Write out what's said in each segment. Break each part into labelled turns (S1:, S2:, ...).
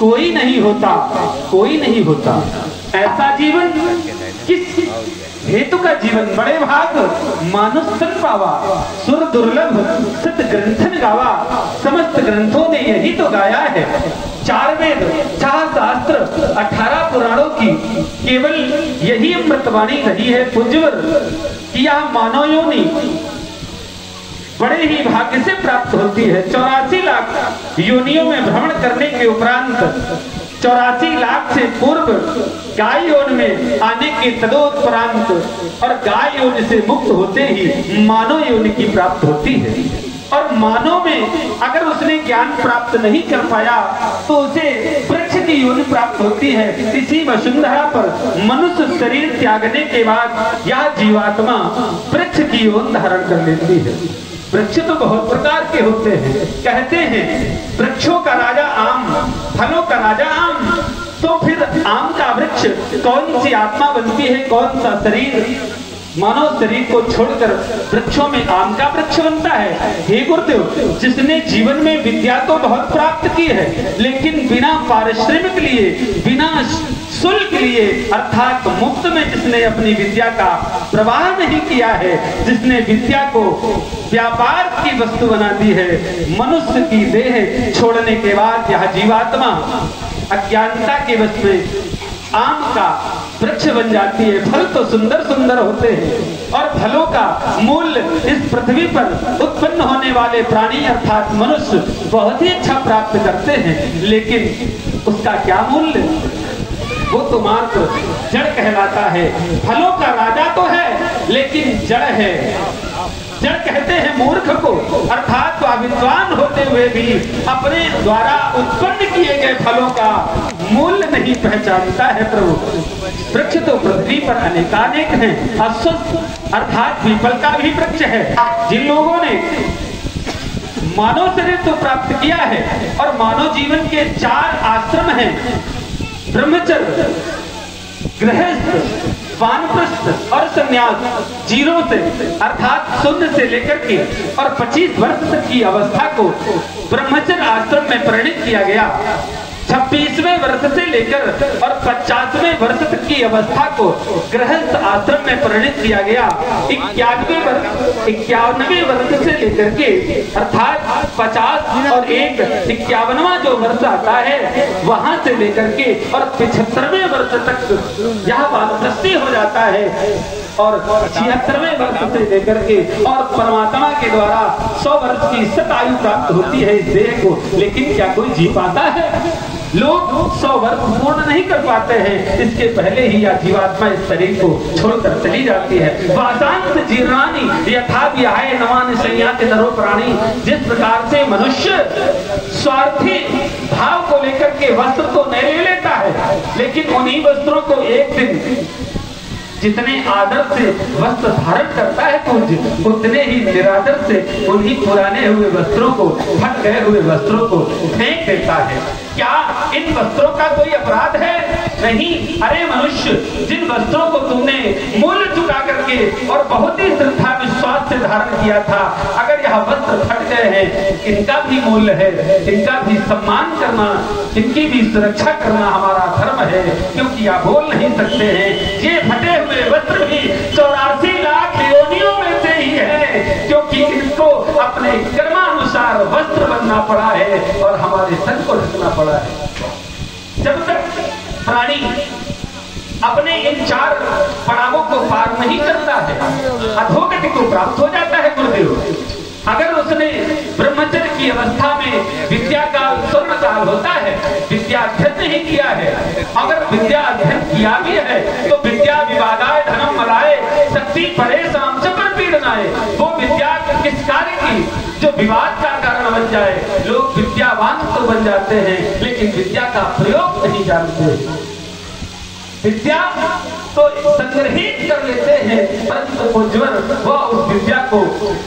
S1: कोई नहीं होता, कोई नहीं होता। ऐसा जीवन किस हेतु का जीवन, बड़े भाग मानुष तन पावा, सुर दुर्लभ सत ग्रंथन गावा। समस्त ग्रंथों ने यही तो गाया है, 4 वेद 4 शास्त्र 18 पुराणों की केवल यही अमृतवाणी रही है पुंजवर कि यह मानव योनि बड़े ही भाग्य से प्राप्त होती है। 84 लाख योनियों में भ्रमण करने के उपरांत 84 लाख से पूर्व गाय योनि में आने के तदोपरांत और गाय योनि से मुक्त होते ही मानव योनि की प्राप्त होती है। और मानव में अगर उसने ज्ञान प्राप्त नहीं कर पाया तो उसे वृक्ष की योनि प्राप्त होती है। इसी वसुंधरा पर मनुष्य शरीर त्यागने के बाद यह जीवात्मा वृक्ष की योनि धारण कर लेती है। वृक्ष तो बहुत प्रकार के होते हैं, कहते हैं वृक्षों का राजा आम, फलों का राजा आम। तो फिर आम का वृक्ष कौन सी आत्मा बनती है, कौन सा शरीर मानव शरीर को छोड़कर वृक्षों में आम का वृक्ष बनता है? हे गुरुदेव, जिसने जीवन में विद्या तो बहुत प्राप्त की है लेकिन बिना पारिश्रमिक लिए, बिना शुल्क लिए अर्थात मुफ्त में जिसने अपनी विद्या का प्रवाह नहीं किया है, जिसने विद्या को व्यापार की वस्तु बना दी है, मनुष्य की देह छोड़ने के बाद यह जीवात्मा अज्ञानता के वश में आम का वृक्ष बन जाती है। फल तो सुंदर सुंदर होते हैं और फलों का मूल्य इस पृथ्वी पर उत्पन्न होने वाले प्राणी अर्थात मनुष्य बहुत ही अच्छा प्राप्त करते हैं, लेकिन उसका क्या मूल्य, वो तो मात्र जड़ कहलाता है। फलों का राजा तो है लेकिन जड़ है। जड़ कहते हैं मूर्ख को, अर्थात विद्वान होते हुए भी अपने द्वारा उत्पन्न किए गए फलों का मूल्य नहीं पहचानता है। प्रभु, वृक्ष तो पृथ्वी पर अनेकानेक हैं। अश्वत्थ अर्थात पीपल का भी वृक्ष है। जिन लोगों ने मानव शरीर तो प्राप्त किया है और मानव जीवन के 4 आश्रम हैं, ब्रह्मचर्य, गृहस्थ, वानप्रस्थ और संन्यास, 0 से अर्थात शून्य से लेकर के और 25 वर्ष तक की अवस्था को ब्रह्मचर्य आश्रम में परिणित किया गया। 26वें वर्ष से लेकर और 50वें वर्ष तक की अवस्था को गृहस्थ आश्रम में परिणित किया गया। 51वें वर्ष से लेकर के अर्थात 50 और 1 51वां जो वर्ष आता है वहां से लेकर के और 75वें वर्ष तक यह वानप्रस्थी हो जाता है और 76वें वर्ष से लेकर के और परमात्मा के द्वारा 100 वर्ष की सतायु प्राप्त होती है इस देह को। लेकिन क्या कोई जी पाता है? लोग 100 वर्ष पूर्ण नहीं कर पाते हैं, इसके पहले ही यह जीवात्मा इस शरीर को छोड़कर चली जाती है। वासांत जीर्णानि यथा विहाय नवानि संयाति नरो प्राणी। जिस प्रकार से मनुष्य स्वार्थी भाव को लेकर के वस्त्र तो नहीं ले लेता है, लेकिन उन्हीं वस्त्रों को एक दिन जितने आदर से वस्त्र धारण करता है पूज्य, उतने ही निरादर से उन्हीं पुराने हुए वस्त्रों को, फट गए हुए वस्त्रों को फेंक देता है। क्या इन वस्त्रों का कोई अपराध है? नहीं। अरे मनुष्य, जिन वस्त्रों को तुमने मूल्य चुका करके और बहुत ही श्रद्धा विश्वास से धारण किया था, अगर यह वस्त्र फट गए हैं, इनका भी मूल्य है, इनका भी सम्मान करना, इनकी भी सुरक्षा करना हमारा धर्म है, क्योंकि आप बोल नहीं सकते हैं ये फटे हुए वस्त्र भी 84 लाख योनियों में से ही है, क्योंकि इनको अपने कर्मानुसार वस्त्र बनना पड़ा है और हमारे तन को ढकना पड़ा है। जब तक प्राणी अपने इन 4 पड़ावों को पार नहीं करता है, अधोगति को प्राप्त हो जाता है। गुरुदेव, अगर उसने ब्रह्मचर्य की अवस्था में विद्या काल स्वर्ण काल होता है, विद्या अध्ययन नहीं किया है, अगर विद्या अध्ययन किया भी है तो विद्या विवादाय धनम मलाए शक्ति परे शाम चपर पीड़नाए, वो विद्या किस कार्य की जो विवाद का कारण बन जाए। लोग विद्यावान तो बन जाते हैं लेकिन विद्या का प्रयोग नहीं जानते। विद्या तो संग्रहित कर लेते हैं, परंतु पुंजवर वह उस विद्या को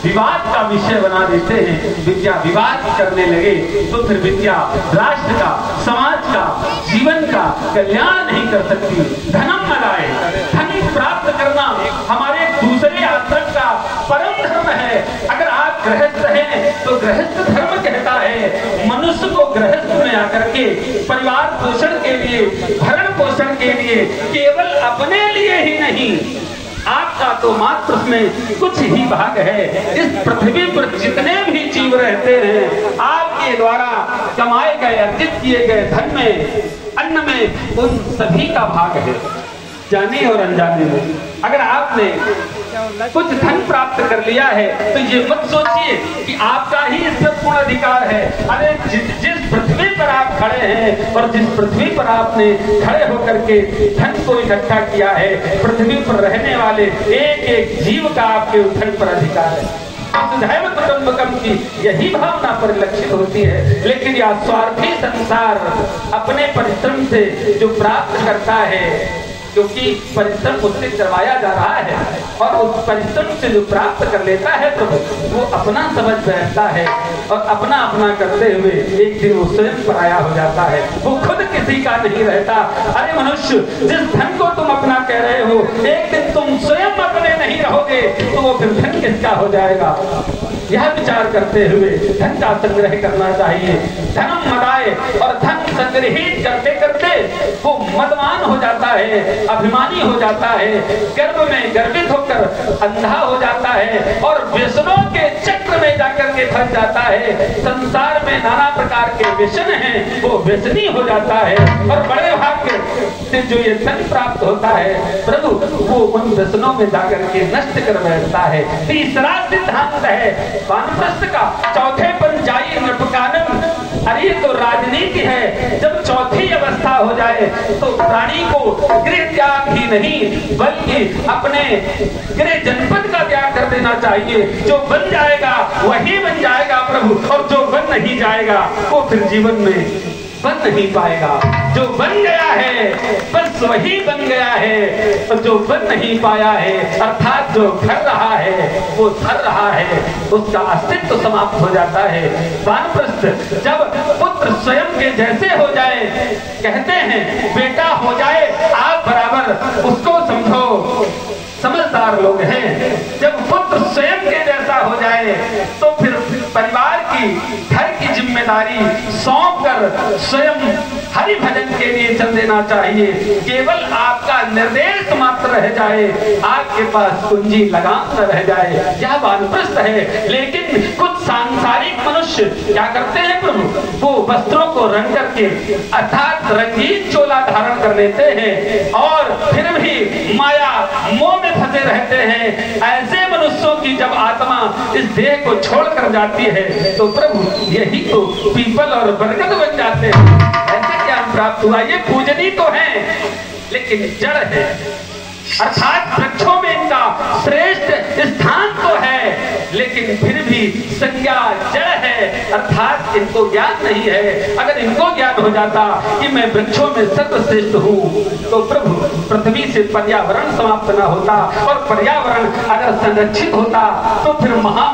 S1: विवाद का विषय बना देते हैं। विद्या विवाद करने लगे तो फिर विद्या राष्ट्र का, समाज का, जीवन का कल्याण नहीं कर सकती। धनम मलाए, धन प्राप्त करना हमारे दूसरे आश्रम का परम धर्म है। अगर आप गृहस्थ हैं तो गृहस्थ धर्म कहता है मनुष्य मनुष्य को गृहस्थ में आकर के परिवार पोषण के लिए, भरण पोषण के लिए, केवल अपने लिए ही नहीं, आपका तो मात्र में कुछ ही भाग है। इस पृथ्वी पर जितने भी जीव रहते हैं, आपके द्वारा कमाए गए, अर्जित किए गए धन में, अन्न में, उन सभी का भाग है, जाने और अनजाने में। अगर आपने कुछ धन प्राप्त कर लिया है तो ये मत सोचिए कि आपका ही इस पर पूर्ण अधिकार है। अरे जिस पृथ्वी पर आप खड़े हैं और जिस पृथ्वी पर आपने खड़े होकर के धन को इकट्ठा किया है, पृथ्वी पर रहने वाले एक एक जीव का आपके धन पर अधिकार है। वसुधैव कुटुंबकम की यही भावना परिलक्षित होती है। लेकिन यह स्वार्थी संसार अपने परिश्रम से जो प्राप्त करता है, क्योंकि परिश्रम उससे करवाया जा रहा है, और उस परिश्रम से जो प्राप्त कर लेता है तो वो अपना समझ बैठता है, और अपना अपना करते हुए एक दिन वो स्वयं पराया हो जाता है, वो खुद किसी का नहीं रहता। अरे मनुष्य, जिस धन को तुम अपना कह रहे हो, एक दिन तुम स्वयं अपने नहीं रहोगे तो वो फिर धन किसका हो जाएगा? यह विचार करते हुए धन का संग्रह करना चाहिए। धनम मदाए, और धन संग्रहित करते करते वो मदवान हो जाता है, अभिमानी हो जाता है, गर्व में गर्वित होकर अंधा हो जाता है, और व्यसनों के चक्र में जाकर के फंस जाता है। संसार में नाना प्रकार के व्यसन हैं, वो व्यसनी हो जाता है, और बड़े भाग्य से जो ये धन प्राप्त होता है प्रभु, वो उन व्यसनों में जाकर के नष्ट कर बैठता है। तीसरा सिद्धांत है वानप्रस्थ का, चौथे पंचाई नृपकानन। अरे तो राजनीति है, जब चौथी अवस्था हो जाए तो प्राणी को गृह त्याग ही नहीं बल्कि अपने गृह जनपद का त्याग कर देना चाहिए। जो बन जाएगा वही बन जाएगा प्रभु, और जो बन नहीं जाएगा वो फिर जीवन में बन नहीं पाएगा। जो बन गया है बस वही बन गया है, और जो बन नहीं पाया है, अर्थात जो कर रहा है वो कर रहा है, उसका अस्तित्व समाप्त हो जाता है। वानप्रस्थ जब पुत्र स्वयं के जैसे हो जाए, कहते हैं बेटा हो जाए आप बराबर, उसको समझो समझदार लोग हैं। जब पुत्र स्वयं के जैसा हो जाए तो फिर परिवार की, घर की जिम्मेदारी सौंप कर स्वयं हरि भजन के लिए चल देना चाहिए। केवल आपका निर्देश मात्र रह जाए, आपके पास कुंजी लगाम न रह जाए, यह वानप्रस्थ है। लेकिन कुछ सांसारिक मनुष्य क्या करते हैं प्रभु, वो वस्त्रों को रंग करके अर्थात रंगीन चोला धारण कर लेते हैं, और फिर भी माया मोह में फंसे रहते हैं। ऐसे मनुष्यों की जब आत्मा इस देह को छोड़कर जाती है तो प्रभु यही तो पीपल और बरगद बन जाते हैं। ऐसा ज्ञान प्राप्त हुआ। ये पूजनी तो है लेकिन जड़ है, अर्थात वृक्षों में इनका श्रेष्ठ स्थान तो है, लेकिन फिर भी संज्ञा जड़ है, अर्थात इनको ज्ञान नहीं है। अगर इनको ज्ञान हो जाता कि मैं वृक्षों में सर्वश्रेष्ठ हूँ तो प्रभु पृथ्वी से पर्यावरण समाप्त न होता, और पर्यावरण अगर संरक्षित होता तो फिर महा